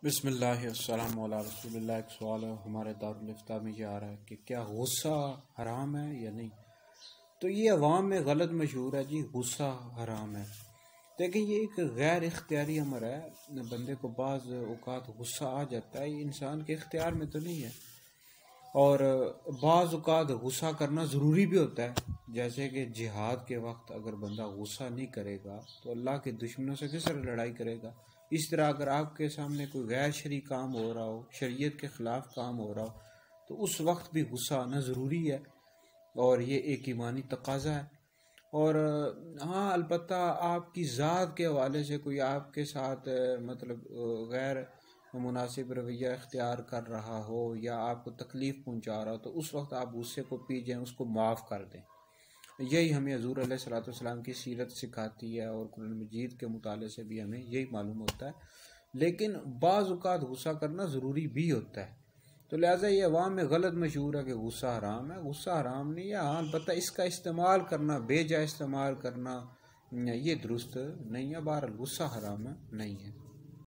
بسم اللہ السلام علیہ رسول اللہ۔ ایک سوال ہے ہمارے دارالفتہ میں یہ آ رہا ہے کہ کیا غصہ حرام ہے یا نہیں؟ تو یہ عوام میں غلط مشہور ہے جی، غصہ حرام ہے۔ لیکن یہ ایک غیر اختیاری امر ہے، بندے کو بعض اوقات غصہ آ جاتا ہے، یہ انسان کے اختیار میں تو نہیں ہے۔ اور بعض اوقات غصہ کرنا ضروری بھی ہوتا ہے، جیسے کہ جہاد کے وقت اگر بندہ غصہ نہیں کرے گا تو اللہ کے دشمنوں سے کس طرح لڑائی کرے گا۔ اس طرح اگر آپ کے سامنے کوئی غیر شرعی کام ہو رہا ہو، شریعت کے خلاف کام ہو رہا ہو، تو اس وقت بھی غصہ آنا ضروری ہے، اور یہ ایک ایمانی تقاضا ہے۔ اور ہاں، البتہ آپ کی ذات کے حوالے سے کوئی آپ کے ساتھ غیر مناسب رویہ اختیار کر رہا ہو یا آپ کو تکلیف پہنچا رہا ہو، تو اس وقت آپ غصے کو پی جائیں، اس کو معاف کر دیں۔ یہی ہمیں حضور علیہ الصلوۃ والسلام کی سیرت سکھاتی ہے، اور قرآن مجید کے مطالعے سے بھی ہمیں یہی معلوم ہوتا ہے۔ لیکن بعض اوقات غصہ کرنا ضروری بھی ہوتا ہے، تو لہٰذا یہ عوام میں غلط مشہور ہے کہ غصہ حرام ہے۔ غصہ حرام نہیں ہے، ہاں البتہ اس کا استعمال کرنا، بے جا استعمال کرنا، یہ درست نہیں ہے۔ بہرحال غصہ حرام نہیں ہے۔